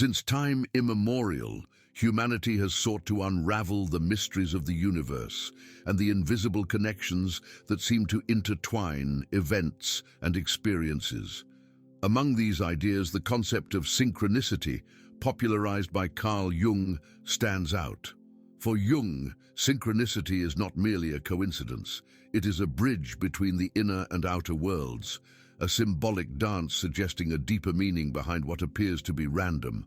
Since time immemorial, humanity has sought to unravel the mysteries of the universe and the invisible connections that seem to intertwine events and experiences. Among these ideas, the concept of synchronicity, popularized by Carl Jung, stands out. For Jung, synchronicity is not merely a coincidence. It is a bridge between the inner and outer worlds, a symbolic dance suggesting a deeper meaning behind what appears to be random.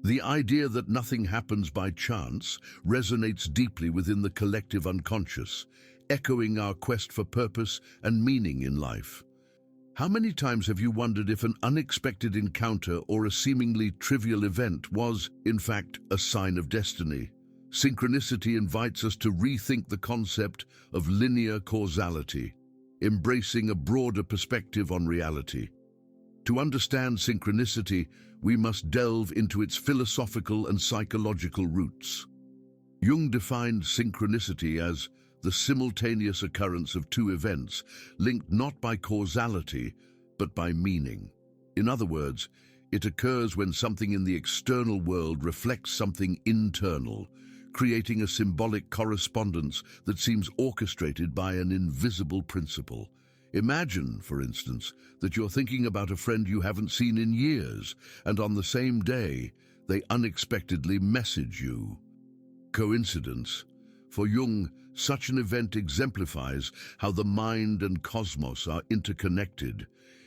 The idea that nothing happens by chance resonates deeply within the collective unconscious, echoing our quest for purpose and meaning in life. How many times have you wondered if an unexpected encounter or a seemingly trivial event was, in fact, a sign of destiny? Synchronicity invites us to rethink the concept of linear causality, embracing a broader perspective on reality. To understand synchronicity, we must delve into its philosophical and psychological roots. Jung defined synchronicity as the simultaneous occurrence of two events, linked not by causality, but by meaning. In other words, it occurs when something in the external world reflects something internal, creating a symbolic correspondence that seems orchestrated by an invisible principle. Imagine, for instance, that you're thinking about a friend you haven't seen in years, and on the same day, they unexpectedly message you. Coincidence? For Jung, such an event exemplifies how the mind and cosmos are interconnected.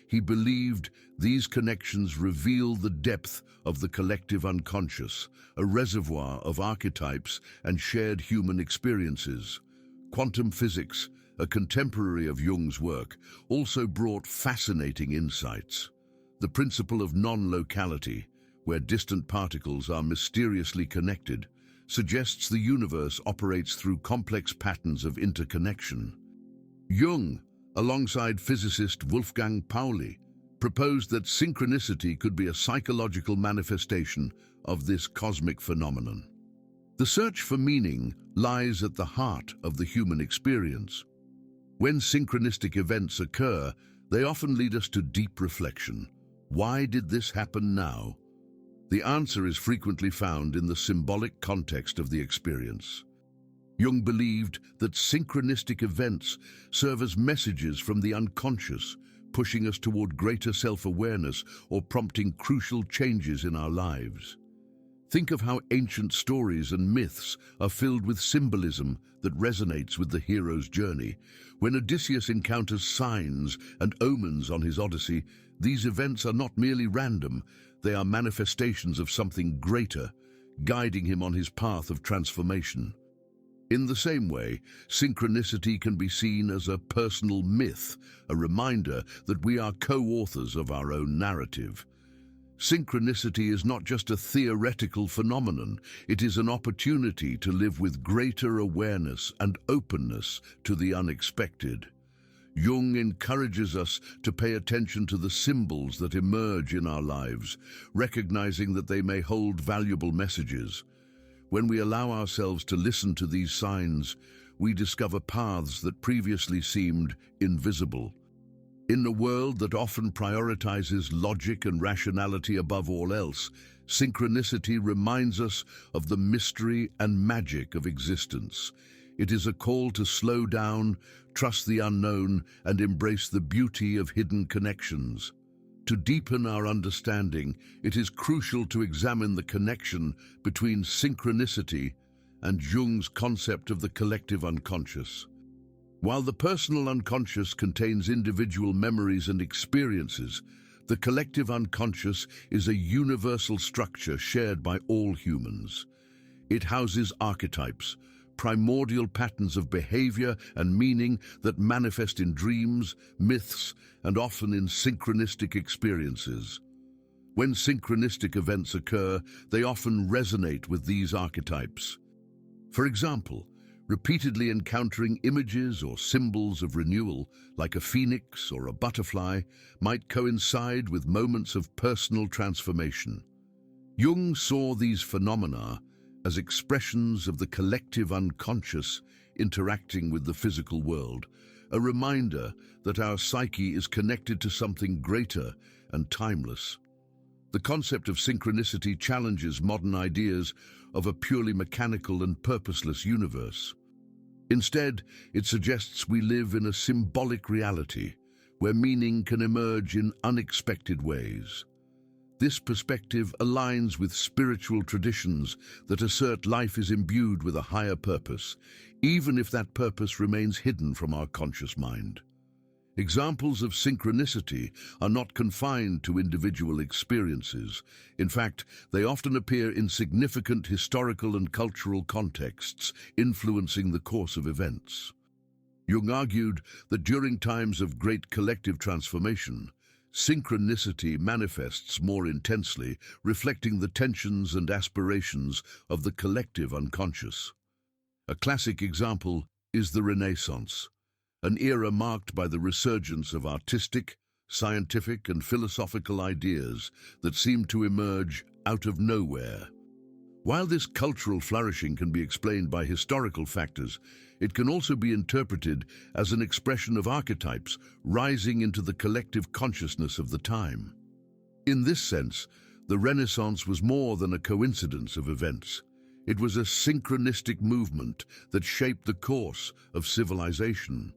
He believed these connections reveal the depth of the collective unconscious, a reservoir of archetypes and shared human experiences. Quantum physics, a contemporary of Jung's work, also brought fascinating insights. The principle of non-locality, where distant particles are mysteriously connected, suggests the universe operates through complex patterns of interconnection. Jung, alongside physicist Wolfgang Pauli, proposed that synchronicity could be a psychological manifestation of this cosmic phenomenon. The search for meaning lies at the heart of the human experience. When synchronistic events occur, they often lead us to deep reflection. Why did this happen now? The answer is frequently found in the symbolic context of the experience. Jung believed that synchronistic events serve as messages from the unconscious, pushing us toward greater self-awareness or prompting crucial changes in our lives. Think of how ancient stories and myths are filled with symbolism that resonates with the hero's journey. When Odysseus encounters signs and omens on his Odyssey, these events are not merely random, they are manifestations of something greater, guiding him on his path of transformation. In the same way, synchronicity can be seen as a personal myth, a reminder that we are co-authors of our own narrative. Synchronicity is not just a theoretical phenomenon, it is an opportunity to live with greater awareness and openness to the unexpected. Jung encourages us to pay attention to the symbols that emerge in our lives, recognizing that they may hold valuable messages. When we allow ourselves to listen to these signs, we discover paths that previously seemed invisible. In a world that often prioritizes logic and rationality above all else, synchronicity reminds us of the mystery and magic of existence. It is a call to slow down, trust the unknown, and embrace the beauty of hidden connections. To deepen our understanding, it is crucial to examine the connection between synchronicity and Jung's concept of the collective unconscious. While the personal unconscious contains individual memories and experiences, the collective unconscious is a universal structure shared by all humans. It houses archetypes, primordial patterns of behavior and meaning that manifest in dreams, myths, and often in synchronistic experiences. When synchronistic events occur, they often resonate with these archetypes. For example, repeatedly encountering images or symbols of renewal, like a phoenix or a butterfly, might coincide with moments of personal transformation. Jung saw these phenomena as expressions of the collective unconscious interacting with the physical world, a reminder that our psyche is connected to something greater and timeless. The concept of synchronicity challenges modern ideas of a purely mechanical and purposeless universe. Instead, it suggests we live in a symbolic reality where meaning can emerge in unexpected ways. This perspective aligns with spiritual traditions that assert life is imbued with a higher purpose, even if that purpose remains hidden from our conscious mind. Examples of synchronicity are not confined to individual experiences. In fact, they often appear in significant historical and cultural contexts, influencing the course of events. Jung argued that during times of great collective transformation, synchronicity manifests more intensely, reflecting the tensions and aspirations of the collective unconscious. A classic example is the Renaissance, an era marked by the resurgence of artistic, scientific, and philosophical ideas that seemed to emerge out of nowhere. While this cultural flourishing can be explained by historical factors, it can also be interpreted as an expression of archetypes rising into the collective consciousness of the time. In this sense, the Renaissance was more than a coincidence of events. It was a synchronistic movement that shaped the course of civilization.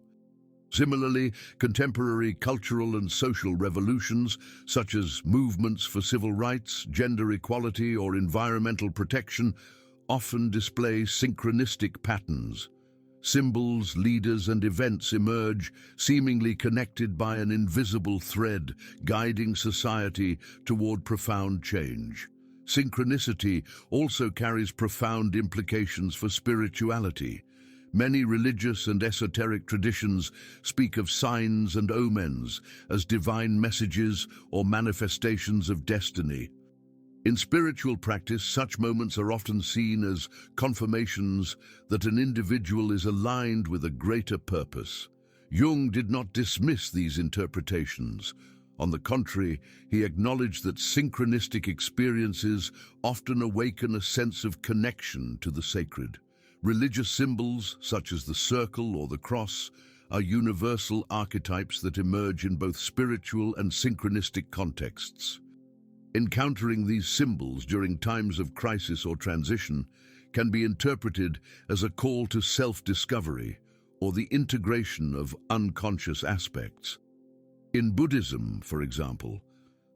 Similarly, contemporary cultural and social revolutions, such as movements for civil rights, gender equality, or environmental protection, often display synchronistic patterns. Symbols, leaders, and events emerge, seemingly connected by an invisible thread, guiding society toward profound change. Synchronicity also carries profound implications for spirituality. Many religious and esoteric traditions speak of signs and omens as divine messages or manifestations of destiny. In spiritual practice, such moments are often seen as confirmations that an individual is aligned with a greater purpose. Jung did not dismiss these interpretations. On the contrary, he acknowledged that synchronistic experiences often awaken a sense of connection to the sacred. Religious symbols, such as the circle or the cross, are universal archetypes that emerge in both spiritual and synchronistic contexts. Encountering these symbols during times of crisis or transition can be interpreted as a call to self-discovery or the integration of unconscious aspects. In Buddhism, for example,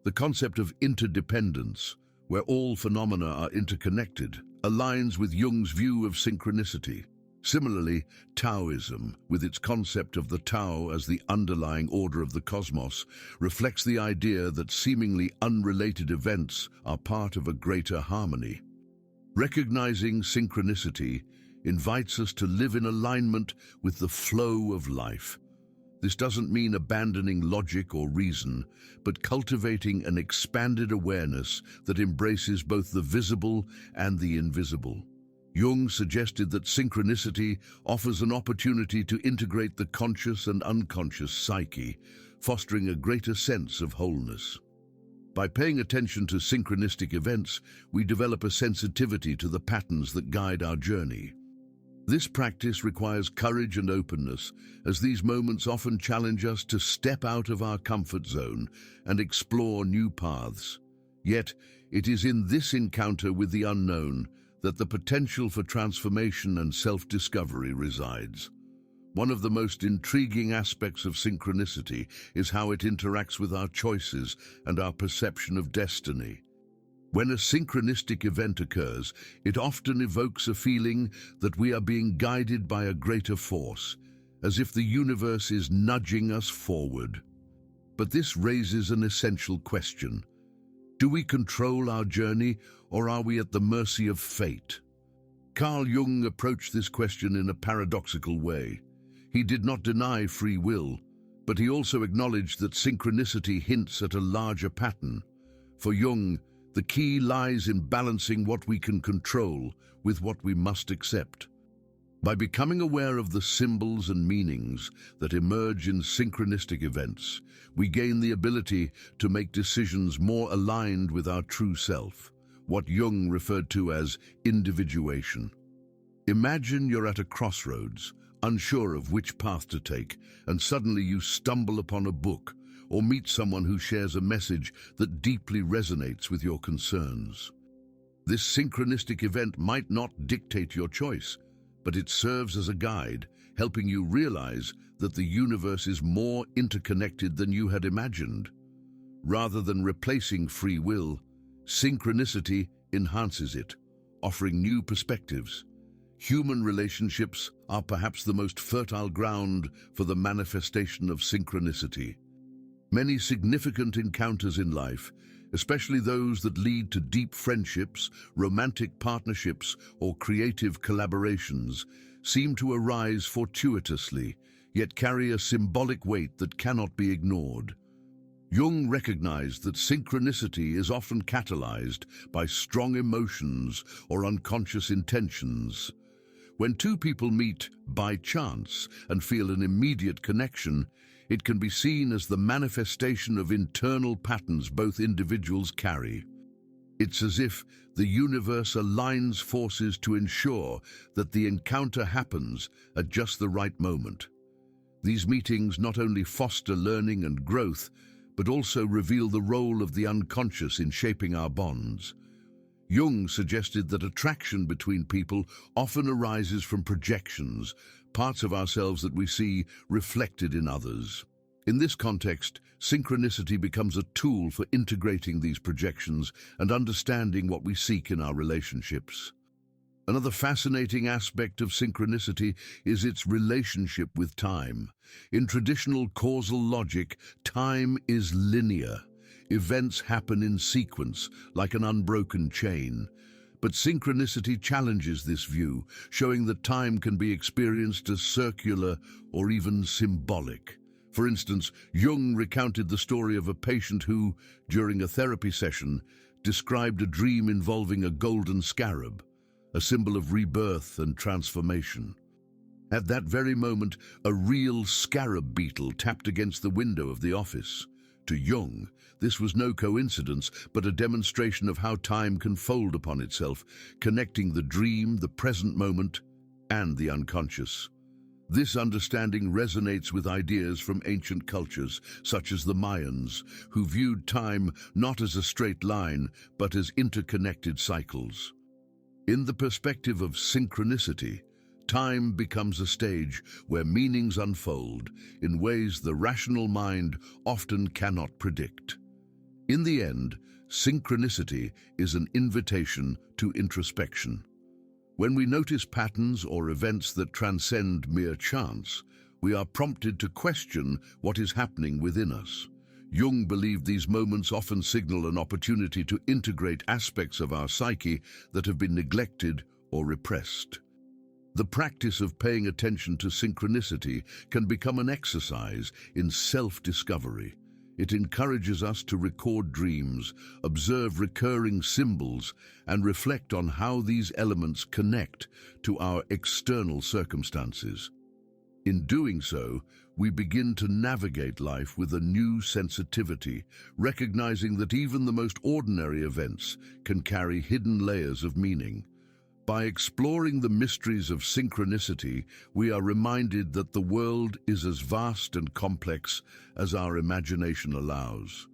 the concept of interdependence, where all phenomena are interconnected, aligns with Jung's view of synchronicity. Similarly, Taoism, with its concept of the Tao as the underlying order of the cosmos, reflects the idea that seemingly unrelated events are part of a greater harmony. Recognizing synchronicity invites us to live in alignment with the flow of life. This doesn't mean abandoning logic or reason, but cultivating an expanded awareness that embraces both the visible and the invisible. Jung suggested that synchronicity offers an opportunity to integrate the conscious and unconscious psyche, fostering a greater sense of wholeness. By paying attention to synchronistic events, we develop a sensitivity to the patterns that guide our journey. This practice requires courage and openness, as these moments often challenge us to step out of our comfort zone and explore new paths. Yet, it is in this encounter with the unknown that the potential for transformation and self-discovery resides. One of the most intriguing aspects of synchronicity is how it interacts with our choices and our perception of destiny. When a synchronistic event occurs, it often evokes a feeling that we are being guided by a greater force, as if the universe is nudging us forward. But this raises an essential question. Do we control our journey, or are we at the mercy of fate? Carl Jung approached this question in a paradoxical way. He did not deny free will, but he also acknowledged that synchronicity hints at a larger pattern. For Jung, the key lies in balancing what we can control with what we must accept. By becoming aware of the symbols and meanings that emerge in synchronistic events, we gain the ability to make decisions more aligned with our true self, what Jung referred to as individuation. Imagine you're at a crossroads, unsure of which path to take, and suddenly you stumble upon a book or meet someone who shares a message that deeply resonates with your concerns. This synchronistic event might not dictate your choice, but it serves as a guide, helping you realize that the universe is more interconnected than you had imagined. Rather than replacing free will, synchronicity enhances it, offering new perspectives. Human relationships are perhaps the most fertile ground for the manifestation of synchronicity. Many significant encounters in life, especially those that lead to deep friendships, romantic partnerships, or creative collaborations, seem to arise fortuitously, yet carry a symbolic weight that cannot be ignored. Jung recognized that synchronicity is often catalyzed by strong emotions or unconscious intentions. When two people meet by chance and feel an immediate connection, it can be seen as the manifestation of internal patterns both individuals carry. It's as if the universe aligns forces to ensure that the encounter happens at just the right moment. These meetings not only foster learning and growth, but also reveal the role of the unconscious in shaping our bonds. Jung suggested that attraction between people often arises from projections, parts of ourselves that we see reflected in others. In this context, synchronicity becomes a tool for integrating these projections and understanding what we seek in our relationships. Another fascinating aspect of synchronicity is its relationship with time. In traditional causal logic, time is linear. Events happen in sequence, like an unbroken chain. But synchronicity challenges this view, showing that time can be experienced as circular or even symbolic. For instance, Jung recounted the story of a patient who, during a therapy session, described a dream involving a golden scarab, a symbol of rebirth and transformation. At that very moment, a real scarab beetle tapped against the window of the office. To Jung, this was no coincidence, but a demonstration of how time can fold upon itself, connecting the dream, the present moment, and the unconscious. This understanding resonates with ideas from ancient cultures, such as the Mayans, who viewed time not as a straight line, but as interconnected cycles. In the perspective of synchronicity, time becomes a stage where meanings unfold in ways the rational mind often cannot predict. In the end, synchronicity is an invitation to introspection. When we notice patterns or events that transcend mere chance, we are prompted to question what is happening within us. Jung believed these moments often signal an opportunity to integrate aspects of our psyche that have been neglected or repressed. The practice of paying attention to synchronicity can become an exercise in self-discovery. It encourages us to record dreams, observe recurring symbols, and reflect on how these elements connect to our external circumstances. In doing so, we begin to navigate life with a new sensitivity, recognizing that even the most ordinary events can carry hidden layers of meaning. By exploring the mysteries of synchronicity, we are reminded that the world is as vast and complex as our imagination allows.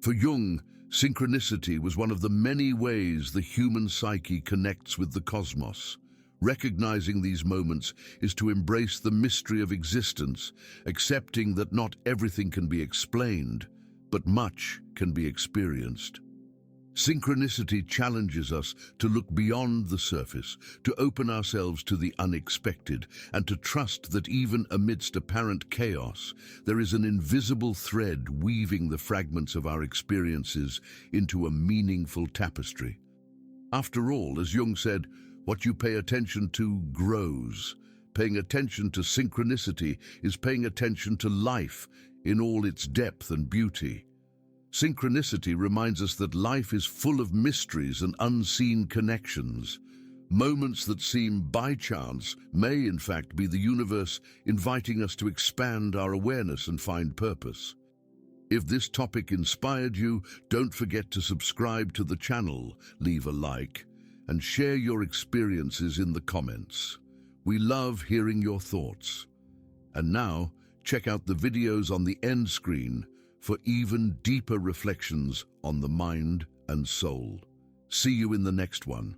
For Jung, synchronicity was one of the many ways the human psyche connects with the cosmos. Recognizing these moments is to embrace the mystery of existence, accepting that not everything can be explained, but much can be experienced. Synchronicity challenges us to look beyond the surface, to open ourselves to the unexpected, and to trust that even amidst apparent chaos, there is an invisible thread weaving the fragments of our experiences into a meaningful tapestry. After all, as Jung said, what you pay attention to grows. Paying attention to synchronicity is paying attention to life in all its depth and beauty. Synchronicity reminds us that life is full of mysteries and unseen connections. Moments that seem by chance may, in fact, be the universe inviting us to expand our awareness and find purpose. If this topic inspired you, don't forget to subscribe to the channel, leave a like, and share your experiences in the comments. We love hearing your thoughts. And now, check out the videos on the end screen for even deeper reflections on the mind and soul. See you in the next one.